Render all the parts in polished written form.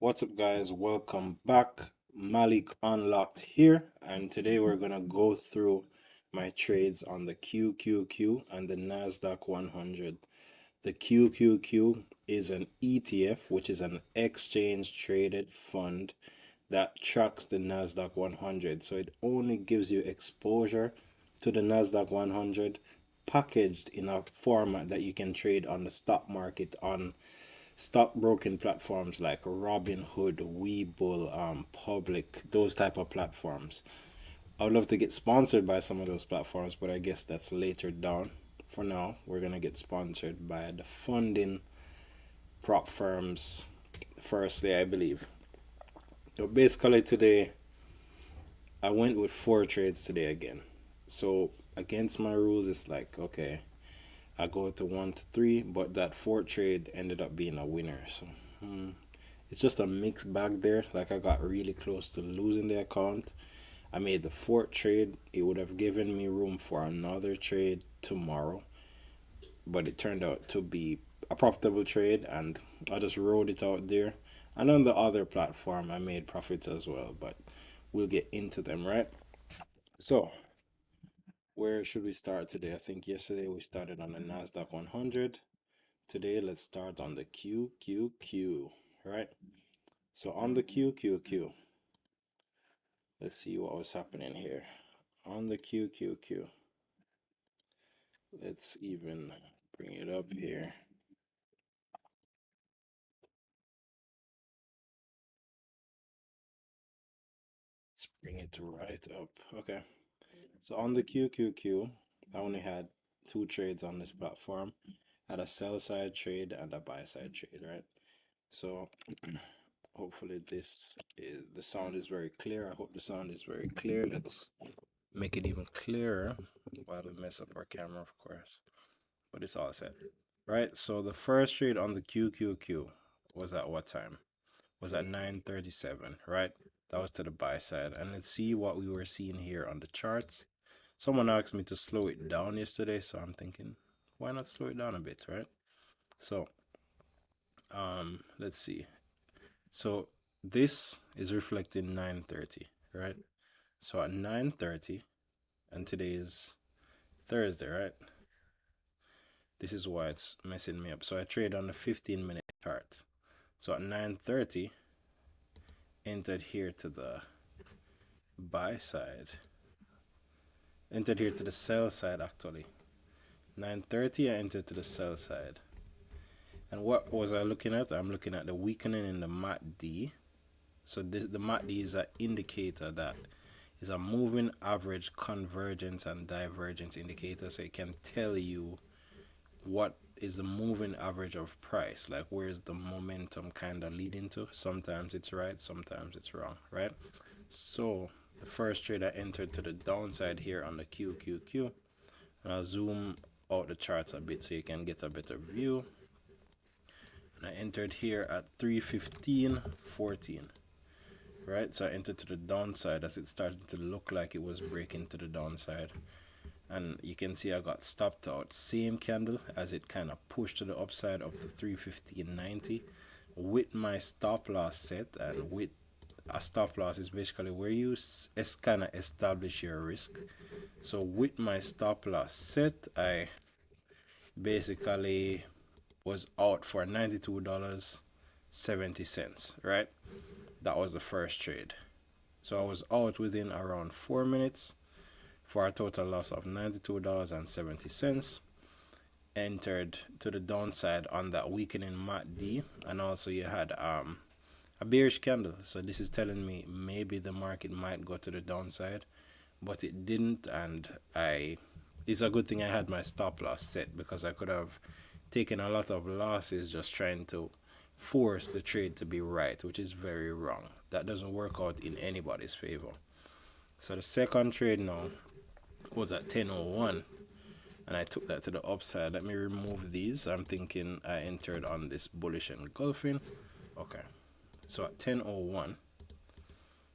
What's up, guys? Welcome back. Malik Unlocked here, and today we're gonna go through my trades on the QQQ and the NASDAQ 100. The QQQ is an ETF, which is an exchange traded fund that tracks the NASDAQ 100. So it only gives you exposure to the NASDAQ 100 packaged in a format that you can trade on the stock market on stockbroking platforms like Robinhood, Webull, Public, those type of platforms. I would love to get sponsored by some of those platforms, but I guess that's later down. For now, we're gonna get sponsored by the funding prop firms firstly, I believe. So basically today I went with four trades today again. So against my rules, it's like okay, I go to 1 to 3, but that fourth trade ended up being a winner. So it's just a mixed bag there. Like I got really close to losing the account. I made the fourth trade. It would have given me room for another trade tomorrow, but it turned out to be a profitable trade, and I just rode it out there. And on the other platform, I made profits as well, but we'll get into them, right? So, where should we start today? I think yesterday we started on the NASDAQ 100. Today, let's start on the QQQ, right? So, on the QQQ, let's see what was happening here. On the QQQ, let's even bring it up here. Let's bring it right up. Okay. So on the QQQ, I only had two trades on this platform. I had a sell side trade and a buy side trade, right? So hopefully the sound is very clear. I hope the sound is very clear. Let's make it even clearer while we mess up our camera, of course. But it's all set. Right? So the first trade on the QQQ was at what time? Was at 9:37, right? That was to the buy side. And let's see what we were seeing here on the charts. Someone asked me to slow it down yesterday, so I'm thinking, why not slow it down a bit, right? So, let's see. So this is reflecting 9:30, right? So at 9:30, and today is Thursday, right? This is why it's messing me up. So I trade on the 15-minute chart. So at 9:30, entered here to the buy side. Entered here to the sell side actually. 9:30 I entered to the sell side. And what was I looking at? I'm looking at the weakening in the MACD. So the MACD is an indicator that is a moving average convergence and divergence indicator. So it can tell you what is the moving average of price, like where's the momentum kind of leading to. Sometimes it's right, sometimes it's wrong, right? So the first trade I entered to the downside here on the QQQ, and I'll zoom out the charts a bit so you can get a better view. And I entered here at 315.14, right? So I entered to the downside as it started to look like it was breaking to the downside. And you can see I got stopped out. Same candle as it kind of pushed to the upside up to 315.90 with my stop loss set. And with a stop loss is basically where you kind of establish your risk. So with my stop loss set, I basically was out for $92.70, right? That was the first trade. So I was out within around 4 minutes for a total loss of $92.70. Entered to the downside on that weakening MACD, and also you had a bearish candle. So this is telling me maybe the market might go to the downside, but it didn't, and it's a good thing I had my stop loss set because I could have taken a lot of losses just trying to force the trade to be right, which is very wrong. That doesn't work out in anybody's favor. So the second trade now was at 10:01, and I took that to the upside. Let me remove these. I'm thinking I entered on this bullish engulfing. Okay, so at 10:01,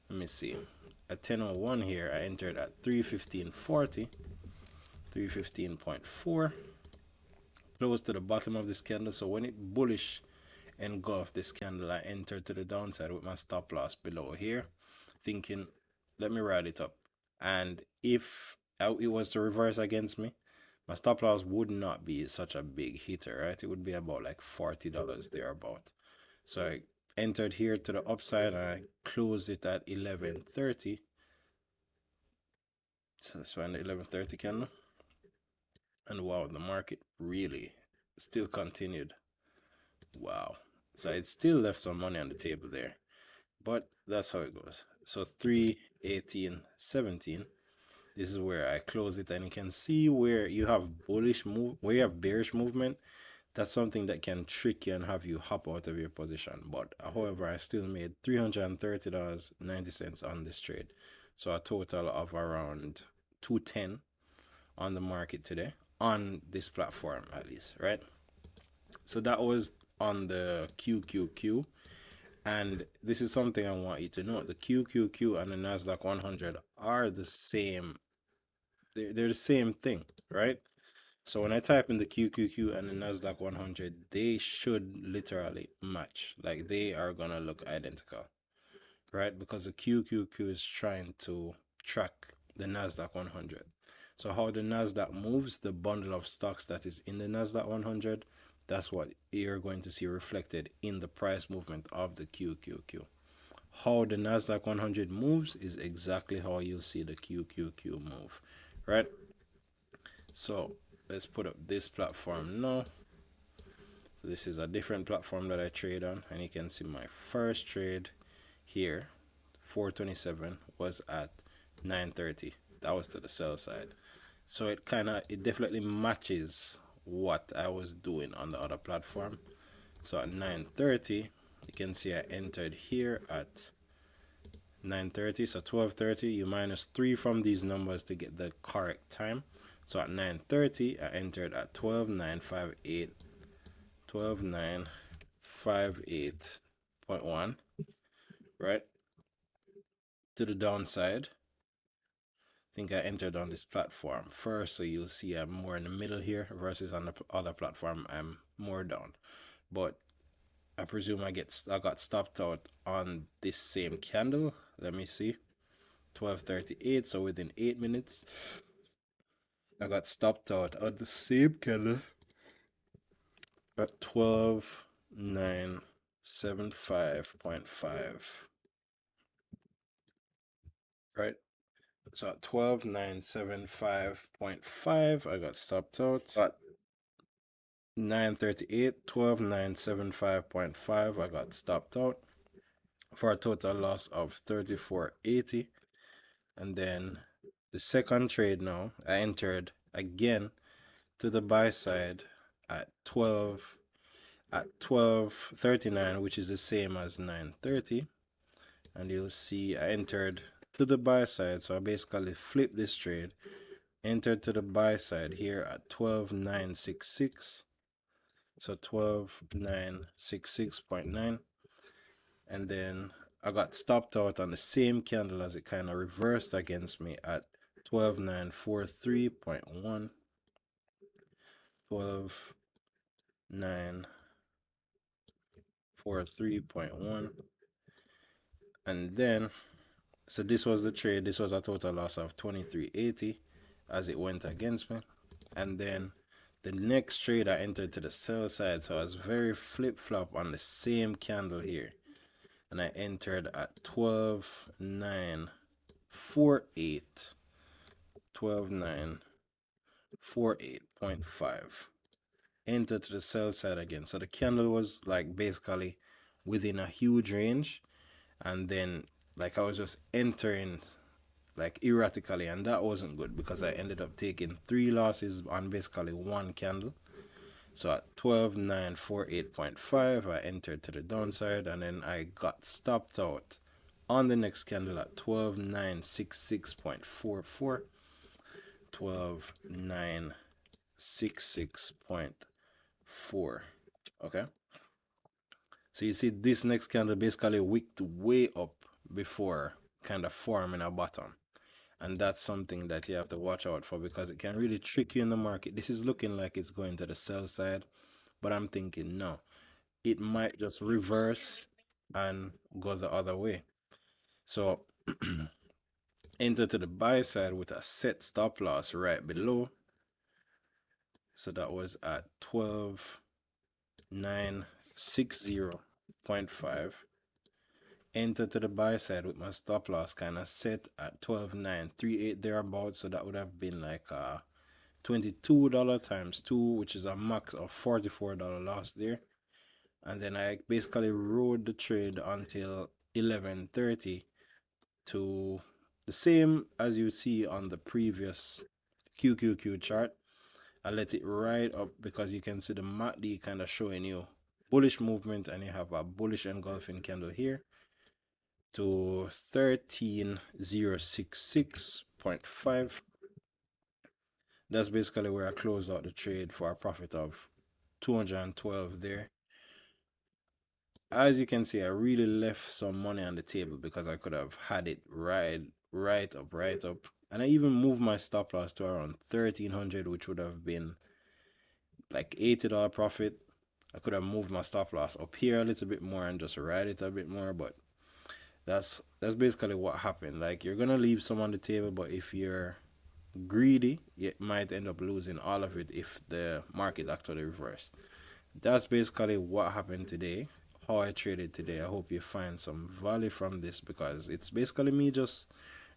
let me see. At 10:01 here, I entered at 315.40, 315.4, close to the bottom of this candle. So when it bullish engulf this candle, I entered to the downside with my stop loss below here, thinking, let me ride it up. And if it was to reverse against me, my stop loss would not be such a big hitter, right? It would be about like $40 thereabout. So I entered here to the upside and I closed it at 11:30. So that's when the 11:30 candle. And wow, the market really still continued. Wow. So it still left some money on the table there. But that's how it goes. So 3, 18, 17. This is where I close it, and you can see where you have bullish move, where you have bearish movement. That's something that can trick you and have you hop out of your position. But however, I still made $330.90 on this trade. So a total of around 210 on the market today, on this platform at least, right? So that was on the QQQ. And this is something I want you to know. The QQQ and the NASDAQ 100 are the same. They're the same thing, right? So when I type in the QQQ and the NASDAQ 100, they should literally match. Like they are gonna look identical, right? Because the QQQ is trying to track the NASDAQ 100. So how the NASDAQ moves, the bundle of stocks that is in the NASDAQ 100, that's what you're going to see reflected in the price movement of the QQQ. How the NASDAQ 100 moves is exactly how you'll see the QQQ move, right? So let's put up this platform now. So this is a different platform that I trade on, and you can see my first trade here, 427, was at 930. That was to the sell side. So it definitely matches what I was doing on the other platform. So at 930, you can see I entered here at 930. So 1230, you minus 3 from these numbers to get the correct time. So at 930, I entered at 12958, 12958.1, right? To the downside, I think I entered on this platform first, so you'll see I'm more in the middle here versus on the other platform I'm more down. But I presume I got stopped out on this same candle. Let me see. 12:38, so within 8 minutes I got stopped out on the same candle at 12975.5, right? So at 12975.5 I got stopped out. At 938, 12975.5 I got stopped out for a total loss of 34.80. And then the second trade now, I entered again to the buy side at 12:39, which is the same as 9:30. And you'll see I entered to the buy side, so I basically flipped this trade, entered to the buy side here at 12,966. So 12,966.9. And then I got stopped out on the same candle as it kind of reversed against me at 12,943.1, 12,943.1. And then, so this was the trade. This was a total loss of 23.80 as it went against me. And then the next trade I entered to the sell side, so I was very flip-flop on the same candle here. And I entered at 12,948, 12,948.5. Entered to the sell side again. So the candle was like basically within a huge range, and then like I was just entering like erratically, and that wasn't good because I ended up taking 3 losses on basically one candle. So at 12,948.5 I entered to the downside, and then I got stopped out on the next candle at 12,966.44, 12,966.4. Okay, so you see this next candle basically wicked way up before kind of forming a bottom. And that's something that you have to watch out for because it can really trick you in the market. This is looking like it's going to the sell side, but I'm thinking no. it might just reverse and go the other way. So enter to the buy side with a set stop loss right below. So that was at 12,960.5. Enter to the buy side with my stop loss kind of set at 12,938 thereabouts. So that would have been like $22 times 2, which is a max of $44 loss there. And then I basically rode the trade until 11:30 to the same as you see on the previous QQQ chart. I let it ride up because you can see the MACD kind of showing you bullish movement, and you have a bullish engulfing candle here to 13,066.5. That's basically where I closed out the trade for a profit of 212 there. As you can see, I really left some money on the table because I could have had it right up. And I even moved my stop loss to around 1300, which would have been like $80 profit. I could have moved my stop loss up here a little bit more and just ride it a bit more, but that's basically what happened. Like, you're gonna leave some on the table, but if you're greedy, you might end up losing all of it if the market actually reversed. That's basically what happened today, how I traded today. I hope you find some value from this because it's basically me just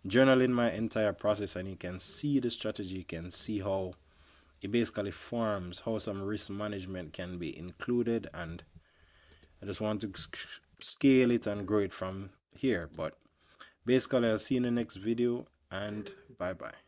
journaling my entire process, and you can see the strategy, you can see how it basically forms, how some risk management can be included, and I just want to scale it and grow it from here. But basically, I'll see you in the next video, and bye bye.